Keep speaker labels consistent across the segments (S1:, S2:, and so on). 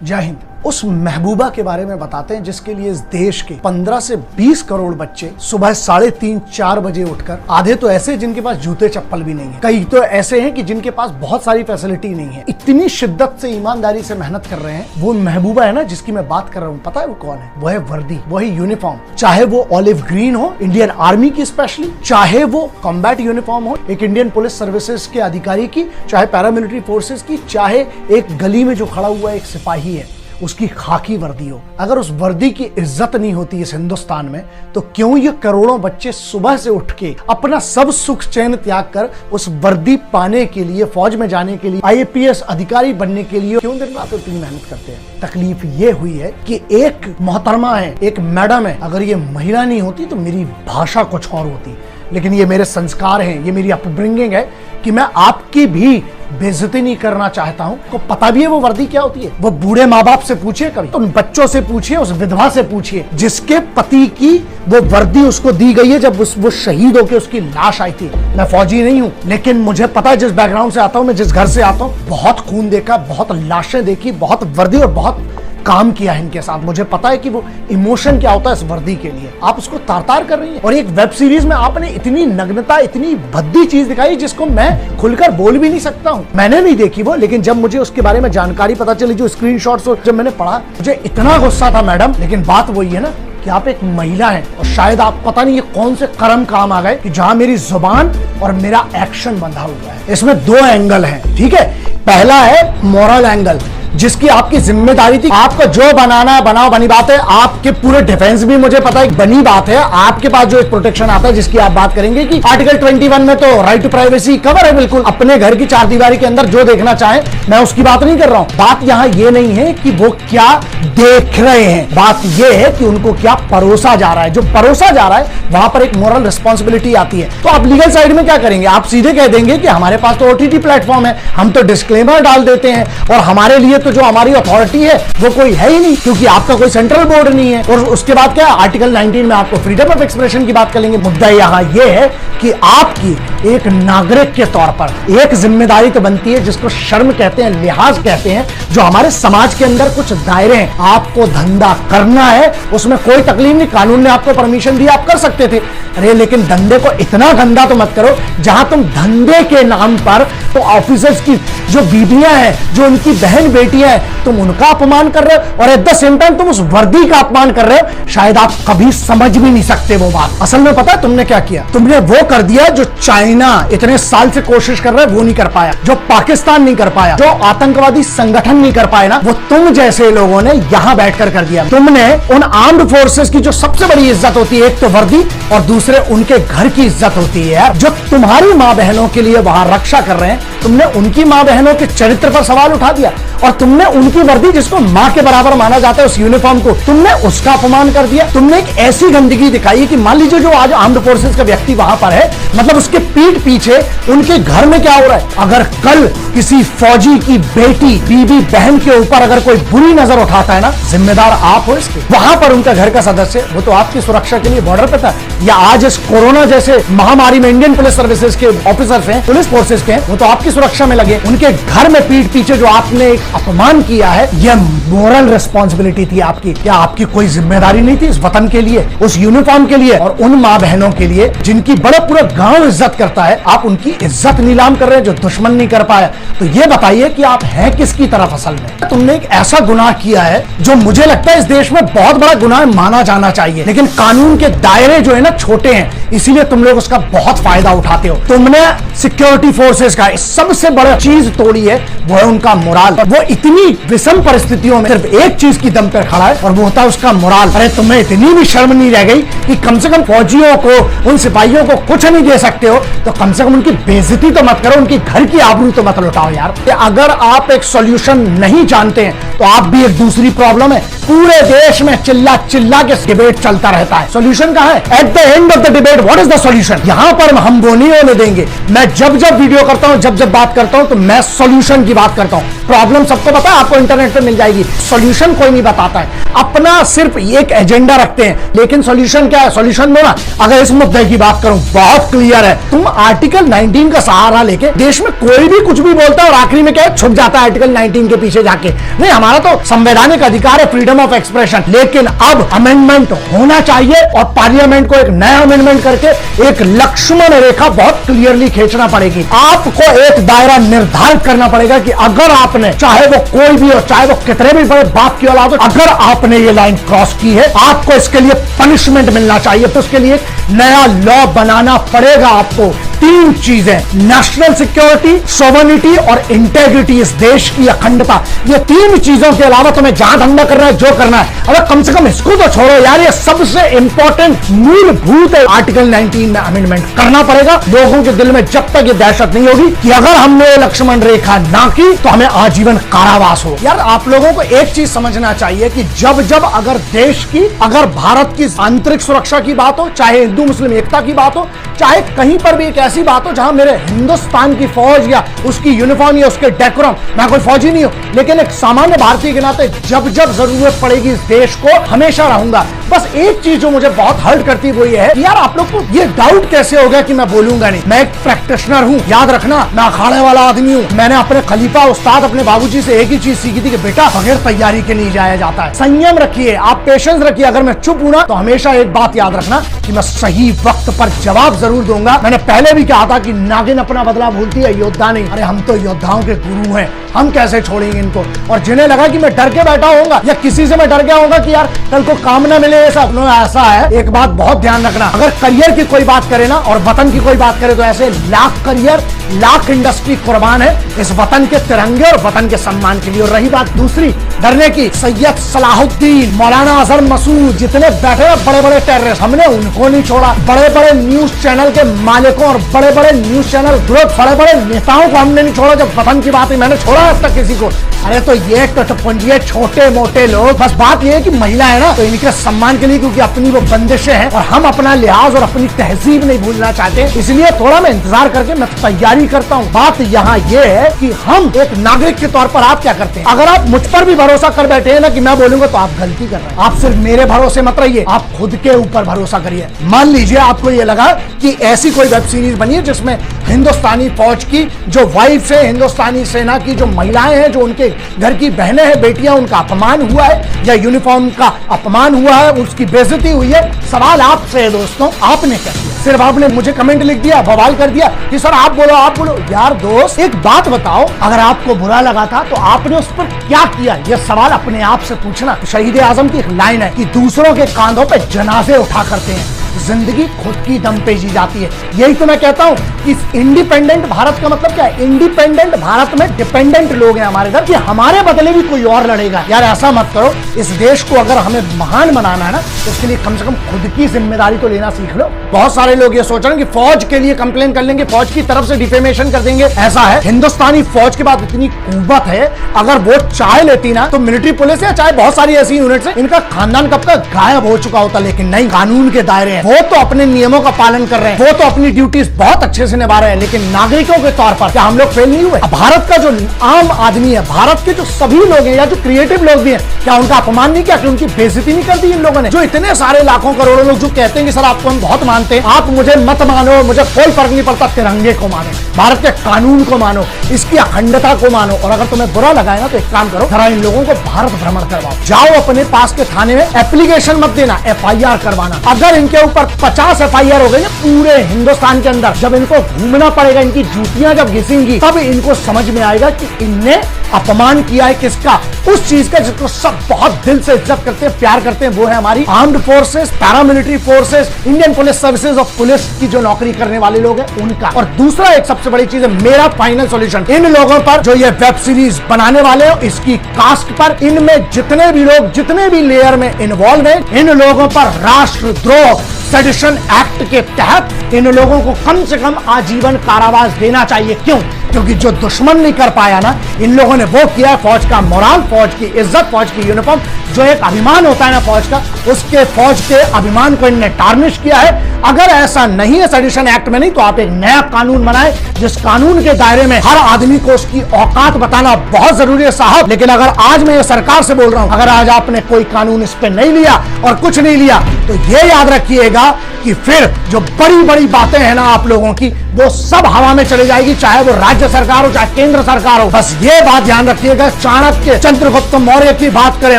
S1: जय हिंद। उस महबूबा के बारे में बताते हैं जिसके लिए इस देश के 15 से 20 करोड़ बच्चे सुबह 3:30-4 बजे उठकर, आधे तो ऐसे जिनके पास जूते चप्पल भी नहीं है, कई तो ऐसे हैं कि जिनके पास बहुत सारी फैसिलिटी नहीं है, इतनी शिद्दत से ईमानदारी से मेहनत कर रहे हैं। वो महबूबा है ना जिसकी मैं बात कर रहा हूँ, पता है वो कौन है? वो है वर्दी, वो है यूनिफॉर्म। चाहे वो ऑलिव ग्रीन हो इंडियन आर्मी की स्पेशली, चाहे वो कॉम्बैट यूनिफॉर्म हो एक इंडियन पुलिस सर्विसेज के अधिकारी की, चाहे पैरामिलिट्री फोर्सेज की, चाहे एक गली में जो खड़ा हुआ एक सिपाही है उसकी खाकी वर्दी हो। अगर उस वर्दी की इज्जत नहीं होती इस हिंदुस्तान में, तो क्यों ये करोड़ों बच्चे सुबह से उठ के अपना सब सुख चैन त्याग कर उस वर्दी पाने के लिए, फौज में जाने के लिए, IAPS अधिकारी बनने के लिए क्यों दिन रात इतनी मेहनत करते हैं? तकलीफ ये हुई है कि एक मोहतरमा है, एक मैडम है, अगर ये महिला नहीं होती तो मेरी भाषा कुछ और होती, लेकिन ये मेरे संस्कार हैं, ये मेरी अपब्रिंगिंग है कि मैं आपकी भी बेइज्जती नहीं करना चाहता हूं। को पता भी है वो वर्दी क्या होती है? वो बूढ़े माँ बाप से पूछिए, कभी तो उन बच्चों से पूछिए, उस विधवा से पूछिए जिसके पति की वो वर्दी उसको दी गई है जब वो शहीद होकर उसकी लाश आई थी। मैं फौजी नहीं हूं, लेकिन मुझे पता है जिस बैकग्राउंड से आता हूं, मैं जिस घर से आता हूं, बहुत खून देखा, बहुत लाशें देखी, बहुत वर्दी और बहुत काम किया है इनके साथ। मुझे पता है कि वो इमोशन क्या होता है इस वर्दी के लिए। आप उसको तार-तार कर रही हैं और एक वेब सीरीज में आपने इतनी नग्नता, इतनी भद्दी चीज दिखाई जिसको मैं खुलकर बोल भी नहीं सकता हूं। मैंने नहीं देखी वो, लेकिन जब मुझे उसके बारे में जानकारी पता चली, जो स्क्रीनशॉट्स जब मैंने पढ़ा, मुझे इतना गुस्सा था मैडम। लेकिन बात वही है ना कि आप एक महिला हैं और शायद आप पता नहीं ये कौन से कर्म काम आ गए कि जहां मेरी जुबान और मेरा एक्शन बंधा हुआ है। इसमें 2 एंगल हैं, ठीक है? पहला है मॉरल एंगल, जिसकी आपकी जिम्मेदारी थी, आपको जो बनाना है बनाओ, बनी बात है। आपके पूरे डिफेंस भी मुझे पता है, बनी बात है। आपके पास जो एक प्रोटेक्शन आता है जिसकी आप बात करेंगे कि आर्टिकल 21 में तो राइट टू प्राइवेसी कवर है, बिल्कुल अपने घर की 4 दीवारी के अंदर जो देखना चाहे, मैं उसकी बात नहीं कर रहा हूं। बात यहां ये नहीं है कि वो क्या देख रहे हैं, बात ये है कि उनको क्या परोसा जा रहा है। जो परोसा जा रहा है वहां पर एक मोरल रिस्पॉन्सिबिलिटी आती है। तो आप लीगल साइड में क्या करेंगे? आप सीधे कह देंगे कि हमारे पास तो OTT प्लेटफॉर्म है, हम तो डिस्क्लेमर डाल देते हैं और हमारे लिए तो जो हमारी अथॉरिटी है वो कोई है ही नहीं, क्योंकि आपका कोई सेंट्रल बोर्ड नहीं है। और उसके बाद क्या, आर्टिकल 19 में आपको फ्रीडम ऑफ एक्सप्रेशन की बात करेंगे। मुद्दा यहां ये है कि आपकी एक नागरिक के तौर पर एक जिम्मेदारी तो बनती है, जिसको शर्म कहते हैं, लिहाज कहते हैं, जो हमारे समाज के अंदर कुछ दायरे हैं। आपको धंधा करना है, उसमें कोई तकलीफ नहीं, कानून ने आपको परमिशन दी, आप कर सकते थे। अरे लेकिन धंधे को इतना गंदा तो मत करो जहां तुम धंधे के नाम पर तो ऑफिसर्स की जो बीबियां हैं, जो उनकी बहन बेटियां हैं, तुम उनका अपमान कर रहे हो और एट द सेम टाइम तुम उस वर्दी का अपमान कर रहे हो। शायद आप कभी समझ भी नहीं सकते वो बात। असल में पता है तुमने क्या किया? तुमने वो कर दिया जो चाइना इतने साल से कोशिश कर रहा है वो नहीं कर पाया, जो पाकिस्तान नहीं कर पाया, जो आतंकवादी संगठन नहीं कर पाए ना, वो तुम जैसे लोगों ने यहां बैठकर कर दिया। तुमने उन आर्म्ड फोर्सेस की जो सबसे बड़ी इज्जत होती है, एक तो वर्दी और दूसरे उनके घर की इज्जत होती है यार, जो तुम्हारी माँ बहनों के लिए वहां रक्षा कर रहे हैं, तुमने उनकी माँ बहनों के चरित्र पर सवाल उठा दिया और तुमने उनकी वर्दी, जिसको माँ के बराबर माना जाता है, उस यूनिफॉर्म को तुमने उसका अपमान कर दिया। तुमने एक ऐसी गंदगी दिखाई कि मान लीजिए जो आज आर्म्ड फोर्सेस का व्यक्ति वहां पर है, मतलब उसके पीठ पीछे उनके घर में क्या हो रहा है। अगर कल किसी फौजी की बेटी, बीबी, बहन के ऊपर अगर कोई बुरी नजर उठाता है ना, जिम्मेदार आप हो इसके। वहां पर उनका घर का सदस्य, वो तो आपकी सुरक्षा के लिए बॉर्डर पे था, या आज इस कोरोना जैसे महामारी में इंडियन पुलिस सर्विसेज के ऑफिसर्स हैं, पुलिस फोर्सेज के हैं, वो तो आपकी सुरक्षा में लगे। उनके घर में पीठ पीछे जो आपने एक अपमान किया है, यह मोरल रिस्पॉन्सिबिलिटी थी आपकी। क्या आपकी कोई जिम्मेदारी नहीं थी इस वतन के लिए, उस यूनिफॉर्म के लिए और उन माँ बहनों के लिए जिनकी बड़ा पूरा गांव इज्जत करता है? आप उनकी इज्जत नीलाम कर रहे हैं जो दुश्मन नहीं कर पाया। तो ये बताइए कि आप हैं किसकी तरफ असल में? तुमने एक ऐसा गुनाह किया है जो मुझे लगता है इस देश में बहुत बड़ा गुनाह माना जाना चाहिए, लेकिन कानून के दायरे जो है ना छोटे हैं, इसीलिए तुम लोग उसका बहुत फायदा उठाते हो। तुमने सिक्योरिटी फोर्सेस का सबसे बड़ा चीज तोड़ी है, वो है उनका मोराल। वो इतनी विषम परिस्थितियों में सिर्फ एक चीज की दम पर खड़ा है और वो होता है उसका मोराल। अरे तुम्हें इतनी भी शर्म नहीं रह गई कि कम से कम फौजियों को, उन सिपाहियों को कुछ नहीं दे सकते हो तो कम से कम उनकी बेइज्जती तो मत करो, उनकी घर की आबरू तो मत लुटाओ यार। अगर आप एक सॉल्यूशन नहीं जानते हैं तो आप भी एक दूसरी प्रॉब्लम है। पूरे देश में चिल्ला चिल्ला के डिबेट चलता रहता है। सॉल्यूशन कहां है? At the end of the debate what is the solution? यहां पर हम वो नहीं होने देंगे। मैं जब जब वीडियो करता हूं, जब जब बात करता हूं, तो मैं सॉल्यूशन की बात करता हूं। प्रॉब्लम सबको पता है, आपको इंटरनेट पे मिल जाएगी। सॉल्यूशन कोई नहीं बताता है, अपना सिर्फ एक एजेंडा रखते हैं। लेकिन सॉल्यूशन क्या है? सॉल्यूशन दो ना। अगर इस मुद्दे की बात करूं, बहुत क्लियर है। तुम आर्टिकल 19 का सहारा लेके देश में कोई भी कुछ भी बोलता है और आखिरी में क्या है? छुप जाता है आर्टिकल 19 के पीछे जाके। नहीं, हमारा तो संवैधानिक अधिकार है, फ्रीडम ऑफ एक्सप्रेशन। लेकिन अब अमेंडमेंट होना चाहिए और पार्लियामेंट को एक नया अमेंडमेंट करके एक लक्ष्मण रेखा बहुत क्लियरली खींचना पड़ेगी। आपको एक दायरा निर्धारित करना पड़ेगा कि अगर आपने, चाहे वो कोई भी हो, चाहे वो कितने भी बड़े बाप की औलाद हो, अगर आपने ये लाइन क्रॉस की है, आपको इसके लिए पनिशमेंट मिलना चाहिए। तो उसके लिए नया लॉ बनाना पड़ेगा आपको। तीन चीजें, नेशनल सिक्योरिटी, सोवरेनिटी और इंटेग्रिटी, इस देश की अखंडता, ये तीन चीजों के अलावा तुम्हें जहां धंधा करना है, जो करना है, अगर कम से कम इसको तो छोड़ो यार। ये सबसे इंपॉर्टेंट मूलभूत है। आर्टिकल 19 में अमेंडमेंट करना पड़ेगा। लोगों के दिल में जब तक ये दहशत नहीं होगी कि अगर हमने लक्ष्मण रेखा ना की तो हमें आजीवन कारावास हो। यार आप लोगों को एक चीज समझना चाहिए कि जब जब अगर देश की, अगर भारत की आंतरिक सुरक्षा की बात हो, चाहे हिंदू मुस्लिम एकता की बात हो, चाहे कहीं पर भी एक ऐसी बात हो जहां मेरे हिंदुस्तान की फौज या उसकी यूनिफॉर्म या उसके डेकोरम, मैं कोई फौजी नहीं हूं, लेकिन एक सामान्य भारतीय के नाते जब जब जरूरत पड़ेगी इस देश को हमेशा रहूंगा। बस एक चीज जो मुझे बहुत हर्ट करती है वो ये है कि यार आप लोग को ये डाउट कैसे हो गया कि मैं बोलूंगा नहीं। मैं एक प्रैक्टिशनर हूं, याद रखना, मैं अखाड़े वाला आदमी हूं। मैंने अपने खलीफा उस्ताद अपने बाबूजी से एक ही चीज सीखी थी कि बेटा बगैर तैयारी के नहीं जाया जाता है। संयम रखिए, आप पेशेंस रखिए। अगर मैं चुप हूं ना तो हमेशा एक बात याद रखना कि मैं सही वक्त पर जवाब जरूर दूंगा। मैंने पहले भी कहा था कि नागिन अपना बदला भूलती है, योद्धा नहीं। अरे हम तो योद्धाओं के गुरु हैं, हम कैसे छोड़ेंगे इनको। और जिन्हें लगा कि मैं डर के बैठा होऊंगा या किसी से मैं डर गया होगा कि यार कल को काम ना मिले, ऐसा है। एक बात बहुत ध्यान रखना, अगर करियर की कोई बात करे ना और वतन की कोई बात करे तो ऐसे लाख करियर, लाख इंडस्ट्री कुर्बान है इस वतन के तिरंगे और वतन के सम्मान के लिए। और रही बात दूसरी डरने की, सैयद सलाहुद्दीन, मौलाना अजहर मसूद, जितने बैठे बड़े बड़े टेररिस्ट, हमने उनको नहीं छोड़ा। बड़े बड़े न्यूज चैनल के मालिकों और बड़े बड़े न्यूज चैनल ग्रुप, बड़े बड़े नेताओं को हमने नहीं छोड़ा। जब वतन की बात है मैंने छोड़ा अब तक किसी को? अरे तो ये टटपुंजिए छोटे मोटे लोग, बस बात ये है कि महिला है ना तो इनके सम्मान के लिए, क्योंकि अपनी वो बंदिशें हैं और हम अपना लिहाज और अपनी तहजीब नहीं भूलना चाहते, इसलिए थोड़ा मैं इंतजार करके मैं तैयारी करता हूँ। बात यहाँ ये है कि हम एक नागरिक के तौर पर आप क्या करते हैं? अगर आप मुझ पर भी भरोसा कर बैठे हैं ना कि मैं बोलूंगा तो आप गलती कर रहे हैं। आप सिर्फ मेरे भरोसे मत रहिए, आप खुद के ऊपर भरोसा करिए। मान लीजिए आपको ये लगा कि ऐसी कोई वेब सीरीज बनी है जिसमें हिंदुस्तानी फौज की जो वाइफ है, हिंदुस्तानी सेना की जो महिलाएं हैं, जो उनके घर की बहनें हैं, बेटियां, उनका अपमान हुआ है या यूनिफॉर्म का अपमान हुआ है, उसकी बेइज्जती हुई है। सवाल आपसे है दोस्तों, आपने क्या किया? सिर्फ आपने मुझे कमेंट लिख दिया, बवाल कर दिया कि सर आप बोलो आप बोलो। यार दोस्त एक बात बताओ, अगर आपको बुरा लगा था तो आपने उस पर क्या किया? यह सवाल अपने आप से पूछना। शहीद आजम की एक लाइन है कि दूसरों के कांधों पे जनाजे उठा करते हैं, जिंदगी खुद की दम पे जी जाती है। यही तो मैं कहता हूं कि इंडिपेंडेंट भारत का मतलब क्या है? इंडिपेंडेंट भारत में डिपेंडेंट लोग हैं हमारे इधर कि हमारे बदले भी कोई और लड़ेगा। यार ऐसा मत करो। इस देश को अगर हमें महान बनाना है ना तो उसके लिए कम से कम खुद की जिम्मेदारी तो लेना सीख लो। बहुत सारे लोग ये सोच रहे हैं कि फौज के लिए कंप्लेन कर लेंगे, फौज की तरफ से डिफेमेशन कर देंगे। ऐसा है, हिंदुस्तानी फौज के पास इतनी कुव्वत है, अगर वो चाय लेती ना तो मिलिट्री पुलिस या चाहे बहुत सारी ऐसी यूनिट्स है, इनका खानदान कब का गायब हो चुका होता। लेकिन नहीं, कानून के दायरे हैं, वो तो अपने नियमों का पालन कर रहे हैं, वो तो अपनी ड्यूटीज बहुत अच्छे से निभा रहे हैं। लेकिन नागरिकों के तौर पर क्या हम लोग फेल नहीं हुए? भारत का जो आम आदमी है, भारत के जो सभी लोग हैं या जो क्रिएटिव लोग भी हैं, क्या उनका अपमान नहीं किया? कि उनकी बेइज्जती नहीं कर दी इन लोगों ने? जो इतने सारे लाखों करोड़ों लोग जो कहते हैं कि सर आपको हम बहुत मानते हैं, आप मुझे मत मानो, मुझे कोई फर्क नहीं पड़ता, तिरंगे को मानो, भारत के कानून को मानो, इसकी अखंडता को मानो। और अगर तुम्हें बुरा लगा है ना तो एक काम करो, जरा इन लोगों को भारत भ्रमण करवाओ, जाओ अपने पास के थाने में, एप्लीकेशन मत देना, FIR करवाना। अगर इनके ऊपर 50 FIR हो गई ना पूरे हिंदुस्तान के अंदर, जब इनको घूमना पड़ेगा, इनकी जूतियां जब घिसेंगी, तब इनको समझ में आएगा कि इनने अपमान किया है किसका? उस चीज का जिसको सब बहुत दिल से इज्जत करते हैं, प्यार करते हैं, वो है हमारी armed forces, paramilitary forces, Indian police services और पुलिस की जो नौकरी करने वाले लोग हैं उनका। और दूसरा एक सबसे बड़ी चीज है, मेरा फाइनल सॉल्यूशन, इन लोगों पर जो ये वेब सीरीज बनाने वाले हो, इसकी कास्ट पर, इनमें जितने भी लोग जितने भी लेयर में इन्वॉल्व है, इन लोगों पर राष्ट्रद्रोह सेडिशन एक्ट के तहत इन लोगों को कम से कम आजीवन कारावास देना चाहिए। क्यों? क्योंकि जो दुश्मन नहीं कर पाया ना, इन लोगों ने वो किया। फौज का मोराल, फौज की इज्जत, फौज की यूनिफॉर्म, जो एक अभिमान होता है ना फौज का, उसके फौज के अभिमान को इनने टार्निश किया है। अगर ऐसा नहीं है सेडिशन एक्ट में नहीं, तो आप एक नया कानून बनाए जिस कानून के दायरे में हर आदमी को उसकी औकात बताना बहुत जरूरी है साहब। लेकिन अगर आज मैं ये सरकार से बोल रहा हूं, अगर आज आपने कोई कानून इस पे नहीं लिया और कुछ नहीं लिया, तो ये याद रखिएगा कि फिर जो बड़ी बड़ी बातें हैं ना आप लोगों की, वो सब हवा में चली जाएगी, चाहे वो राज्य सरकार हो चाहे केंद्र सरकार हो। बस ये बात ध्यान रखिएगा, चाणक्य, चंद्रगुप्त मौर्य की बात करें,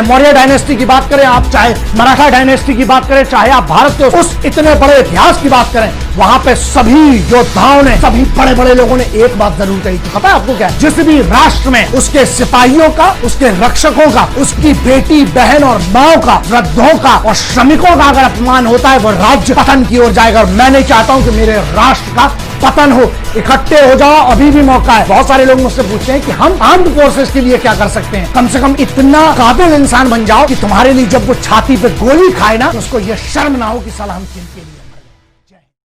S1: मौर्य डायनेस्टी की बात करें आप, चाहे मराठा डायनेस्टी की बात करें, चाहे आप भारत के उस इतने बड़े इतिहास की बात करें, वहां पे सभी योद्धाओं ने, सभी बड़े बड़े लोगों ने एक बात जरूर कही थी। पता है आपको क्या? जिस भी राष्ट्र में उसके सिपाहियों का, उसके रक्षकों का, उसकी बेटी बहन और माओ का, वृद्धों का और श्रमिकों का अगर अपमान होता है, वो राज्य पतन की ओर जाएगा। और मैं नहीं चाहता हूं कि मेरे राष्ट्र का पतन हो। इकट्ठे हो जाओ, अभी भी मौका है। बहुत सारे लोग मुझसे पूछते हैं कि हम आर्म्ड फोर्सेस के लिए क्या कर सकते हैं। कम से कम इतना काबिल इंसान बन जाओ कि तुम्हारे लिए जब वो छाती पे गोली खाए ना, तो उसको ये शर्म ना हो कि साला हम किनके लिए